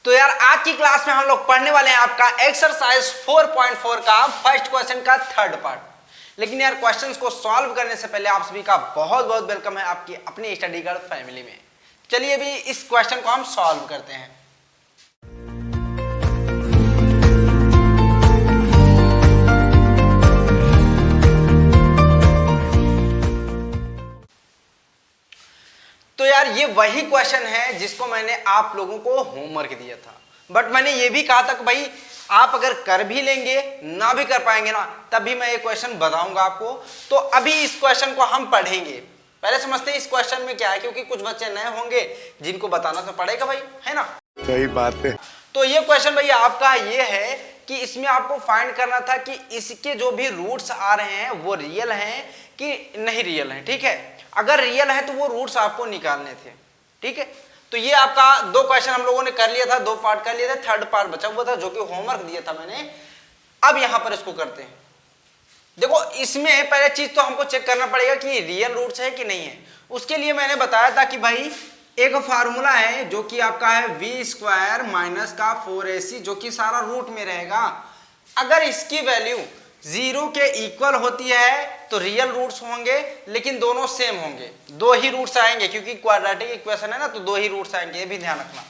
तो यार आज की क्लास में हम लोग पढ़ने वाले हैं आपका एक्सरसाइज 4.4 का फर्स्ट क्वेश्चन का थर्ड पार्ट। लेकिन यार क्वेश्चंस को सॉल्व करने से पहले आप सभी का बहुत बहुत वेलकम है आपकी अपनी स्टडी गर्ल फैमिली में। चलिए अभी इस क्वेश्चन को हम सॉल्व करते हैं। तो यार ये वही क्वेश्चन है जिसको मैंने आप लोगों को होमवर्क दिया था, बट मैंने ये भी कहा था कि भाई आप अगर कर भी लेंगे ना भी कर पाएंगे ना तब भी मैं ये क्वेश्चन बताऊंगा आपको। तो अभी इस क्वेश्चन को हम पढ़ेंगे। पहले समझते हैं इस क्वेश्चन में क्या है, क्योंकि कुछ बच्चे नए होंगे जिनको बताना तो पड़ेगा भाई, है ना। सही बात है। तो ये क्वेश्चन भाई आपका ये है कि इसमें आपको फाइंड करना था कि इसके जो भी रूट्स आ रहे हैं वो रियल हैं कि नहीं रियल हैं। ठीक है, अगर रियल है तो वो रूट्स आपको निकालने थे। ठीक है, तो ये आपका दो क्वेश्चन हम लोगों ने कर लिया था, दो पार्ट कर लिए थे, थर्ड पार्ट बचा हुआ था जो कि होमवर्क दिया था मैंने। अब यहां पर इसको करते हैं। देखो इसमें पहले चीज तो हमको चेक करना पड़ेगा कि रियल रूट्स है कि नहीं है। उसके लिए मैंने बताया था कि भाई एक फार्मूला है जो कि आपका है वी स्क्वायर माइनस का 4ac, जो कि सारा रूट में रहेगा। अगर इसकी वैल्यू 0 के इक्वल होती है तो रियल रूट्स होंगे, लेकिन दोनों सेम होंगे, दो ही रूट्स आएंगे क्योंकि क्वाड्रेटिक इक्वेशन है ना, तो दो ही रूट्स आएंगे, ये भी ध्यान रखना।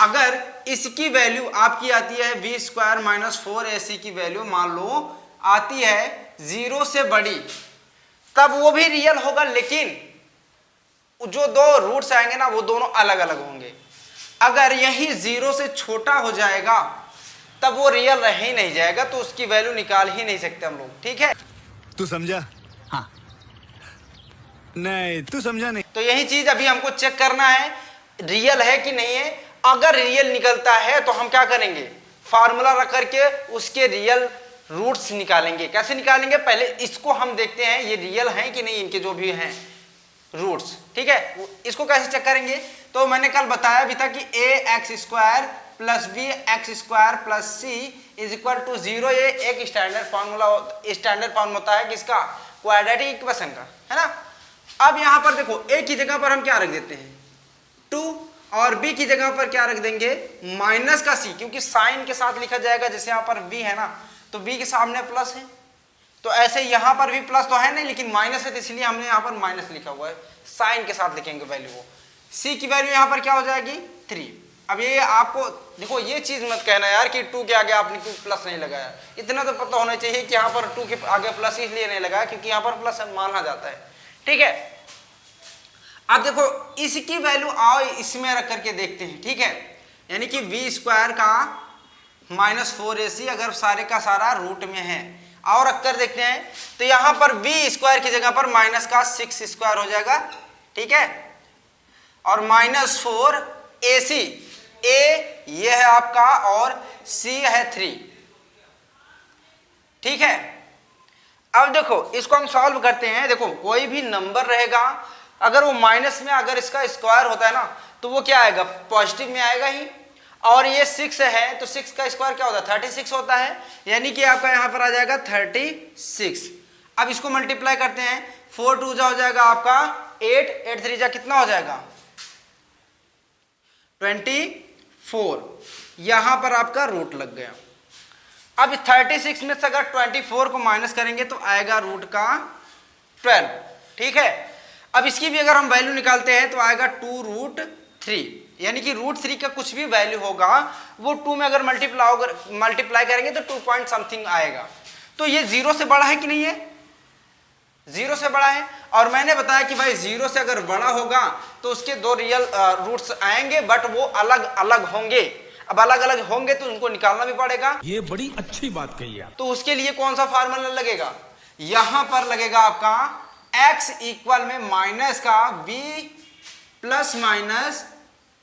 अगर इसकी वैल्यू आपकी आती है वी स्क्वायर माइनस 4ac की वैल्यू मान लो आती है 0 से बड़ी, तब वो भी रियल होगा, लेकिन जो दो रूट्स आएंगे ना वो दोनों अलग अलग होंगे। अगर यही 0 से छोटा हो जाएगा तब वो रियल रह ही नहीं जाएगा, तो उसकी वैल्यू निकाल ही नहीं सकते हम लोग। ठीक है, तू समझा? हाँ। नहीं तू समझा नहीं। तो यही चीज अभी हमको चेक करना है रियल है कि नहीं है। अगर रियल निकलता है तो हम क्या करेंगे, फार्मूला रख करके उसके रियल रूट्स निकालेंगे। कैसे निकालेंगे, पहले इसको हम देखते हैं ये रियल है कि नहीं, इनके जो भी हैं रूट्स। ठीक है, इसको कैसे चेक करेंगे, तो मैंने कल बताया भी था कि ax square plus B X square plus C is equal to 0। ये एक स्टैंडर्ड फॉर्म होता है किसका, क्वाड्रेटिक इक्वेशन का, है ना। अब यहां पर देखो a की जगह पर हम क्या रख देते हैं 2, और b की जगह पर क्या रख देंगे माइनस का c, क्योंकि साइन के साथ लिखा जाएगा। जैसे यहाँ पर b है ना, तो b के सामने प्लस है, तो ऐसे यहाँ पर भी प्लस तो है नहीं लेकिन माइनस है, तो इसलिए हमने यहाँ पर माइनस लिखा हुआ है, साइन के साथ लिखेंगे वैल्यू को। c की वैल्यू यहाँ पर क्या हो जाएगी 3। अब ये आपको देखो ये चीज मत कहना यार कि 2 के आगे आपने क्यों प्लस नहीं लगाया, इतना तो पता होना चाहिए कि यहाँ पर 2 के आगे प्लस इसलिए नहीं लगाया क्योंकि यहाँ पर प्लस माना जाता है। ठीक है, अब देखो इसकी वैल्यू आओ इसमें रख करके देखते हैं। ठीक है, यानी कि वी स्क्वायर का माइनस 4ac अगर सारे का सारा रूट में है और रख कर देखते हैं, तो यहाँ पर वी स्क्वायर की जगह पर माइनस का 6 स्क्वायर हो जाएगा। ठीक है, और माइनस 4ac, a ये है आपका और c है 3। ठीक है, अब देखो इसको हम सॉल्व करते हैं। देखो कोई भी नंबर रहेगा अगर वो माइनस में अगर इसका स्क्वायर होता है ना तो वो क्या आएगा, पॉजिटिव में आएगा ही। और ये 6 है तो 6 का स्क्वायर क्या होता है 36 होता है, यानी कि आपका यहां पर आ जाएगा 36। अब इसको मल्टीप्लाई करते हैं, 4 2 जा हो जाएगा आपका 8, 8 3 जा कितना हो जाएगा 24। यहां पर आपका रूट लग गया। अब 36 में से अगर 24 को माइनस करेंगे तो आएगा रूट का 12। ठीक है, अब इसकी भी अगर हम वैल्यू निकालते हैं तो आएगा 2√3, यानी कि √3 का कुछ भी वैल्यू होगा वो 2 में अगर मल्टीप्लाई करेंगे तो 2 पॉइंट समथिंग आएगा। तो ये 0 से बड़ा है कि नहीं है, 0 से बड़ा है। और मैंने बताया कि भाई 0 से अगर बड़ा होगा तो उसके दो रियल रूट्स आएंगे, बट वो अलग अलग होंगे। अब अलग अलग होंगे तो उनको निकालना भी पड़ेगा। ये बड़ी अच्छी बात कही है। तो उसके लिए कौन सा फार्मूला लगेगा, यहां पर लगेगा आपका x इक्वल में माइनस का v plus minus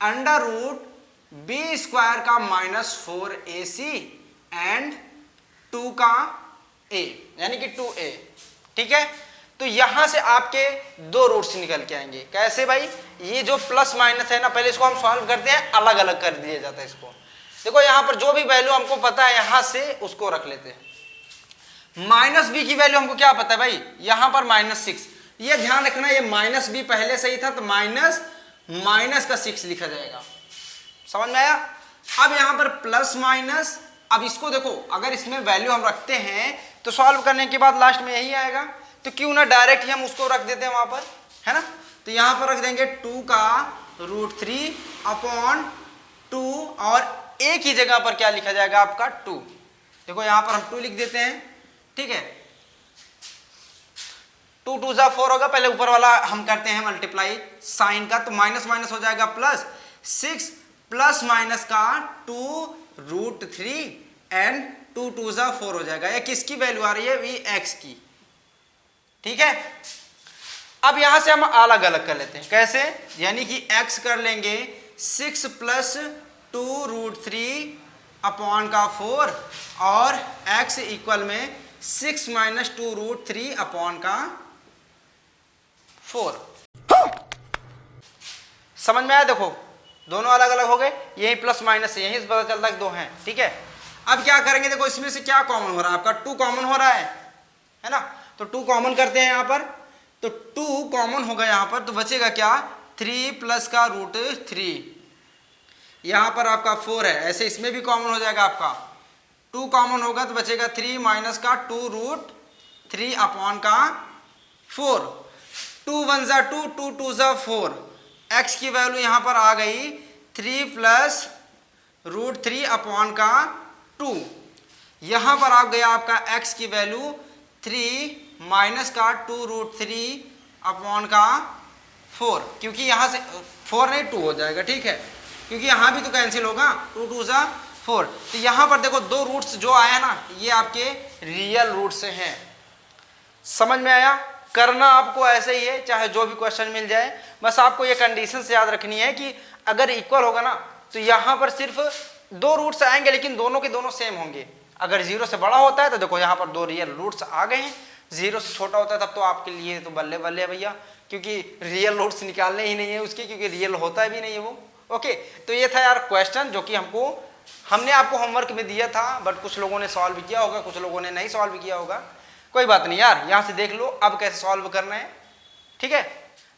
under root B square का माइनस 4ac एंड 2 का a, यानी कि 2a। ठीक है, तो यहां से आपके दो रूट्स निकल के आएंगे। कैसे भाई, ये जो प्लस माइनस है ना, पहले इसको हम सॉल्व करते हैं, अलग अलग कर दिया जाता है इसको। देखो यहां पर जो भी वैल्यू हमको पता है यहां से उसको रख लेते हैं। माइनस बी की वैल्यू हमको क्या पता है भाई, यहां पर -6। ये ध्यान रखना, ये माइनस बी पहले से ही था तो माइनस का 6 लिखा जाएगा। समझ में आया। अब यहां पर प्लस माइनस, अब इसको देखो अगर इसमें वैल्यू हम रखते हैं तो सॉल्व करने के बाद लास्ट में यही आएगा, तो क्यों ना डायरेक्ट ही हम उसको रख देते हैं वहां पर, है ना। तो यहां पर रख देंगे 2 का √3 अपॉन 2 और एक ही जगह पर क्या लिखा जाएगा आपका 2। देखो यहां पर हम 2 लिख देते हैं, ठीक है। 2 2 जा 4 होगा, पहले ऊपर वाला हम करते हैं मल्टीप्लाई साइन का, तो माइनस माइनस हो जाएगा प्लस, 6 प्लस माइनस का 2√3 एंड 2 2 जा 4 हो जाएगा। ये किसकी वैल्यू आ रही है, वी एक्स की, ठीक है। अब यहां से हम अलग अलग कर लेते हैं, कैसे, यानी कि x कर लेंगे 6 प्लस 2√3 अपॉन का 4 और x इक्वल में 6 माइनस 2√3 अपॉन का 4। समझ में आया, देखो दोनों अलग अलग हो गए, यही प्लस माइनस है, यही से पता चलता है कि 2 हैं, ठीक है। अब क्या करेंगे, देखो इसमें से क्या कॉमन हो रहा है, आपका 2 कॉमन हो रहा है ना, तो 2 कॉमन करते हैं यहां पर, तो 2 कॉमन होगा यहां पर, तो बचेगा क्या 3 प्लस का √3, यहां पर आपका 4 है, ऐसे इसमें भी कॉमन हो जाएगा आपका, 2 कॉमन होगा तो बचेगा 3 माइनस का 2√3 अपॉन का 4, 2 1 जा 2, 2 2 जा 4, x की वैल्यू यहां पर आ गई 3 प्लस √3 अपॉन का 2, यहां पर आ गया आपका x की वैल्यू 3 माइनस का 2√3 अपॉन का 4, क्योंकि यहां से 4 नहीं 2 हो जाएगा, ठीक है, क्योंकि यहां भी तो कैंसिल होगा, 2 2 जा 4, तो यहां पर देखो 2 रूट्स जो आया ना ये आपके रियल रूट से हैं। समझ में आया, करना आपको ऐसे ही है, चाहे जो भी क्वेश्चन मिल जाए, बस आपको ये कंडीशन से याद रखनी है कि अगर इक्वल होगा ना तो यहां पर सिर्फ 2 रूट्स आएंगे लेकिन दोनों के दोनों सेम होंगे। अगर 0 से बड़ा होता है तो देखो यहाँ पर 2 रियल रूट्स आ गए हैं, 0 से छोटा होता है तब तो आपके लिए तो बल्ले बल्ले है भैया, क्योंकि रियल रूट्स निकालने ही नहीं है उसके, क्योंकि रियल होता भी नहीं है वो। ओके, तो ये था यार क्वेश्चन जो कि हमने आपको होमवर्क में दिया था, बट कुछ लोगों ने सॉल्व किया होगा, कुछ लोगों ने नहीं सॉल्व किया होगा, कोई बात नहीं यार, यहाँ से देख लो अब कैसे सॉल्व करना है, ठीक है।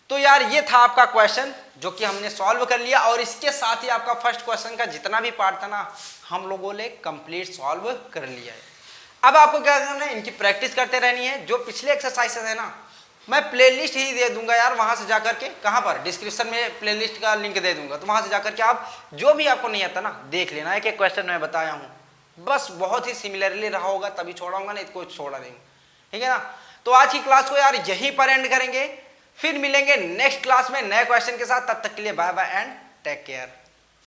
तो यार ये था आपका क्वेश्चन जो कि हमने सॉल्व कर लिया, और इसके साथ ही आपका फर्स्ट क्वेश्चन का जितना भी पार्ट था ना हम लोगों ने कंप्लीट सॉल्व कर लिया है। अब आपको क्या करना है, इनकी प्रैक्टिस करते रहनी है। जो पिछले एक्सरसाइजेस है ना मैं प्लेलिस्ट ही दे दूंगा यार, वहां से जाकर के, कहां पर, डिस्क्रिप्शन में प्लेलिस्ट का लिंक दे दूंगा, तो वहां से जाकर के आप जो भी आपको नहीं आता ना देख लेना, एक एक क्वेश्चन मैं बताया हूं, बस बहुत ही सिमिलरली रहा होगा तभी छोड़ाऊंगा, नहीं तो कोई छोड़ा नहीं, ठीक है ना। तो आज की क्लास को यार यहीं पर एंड करेंगे, फिर मिलेंगे नेक्स्ट क्लास में नए क्वेश्चन के साथ, तब तक के लिए bye bye and take care.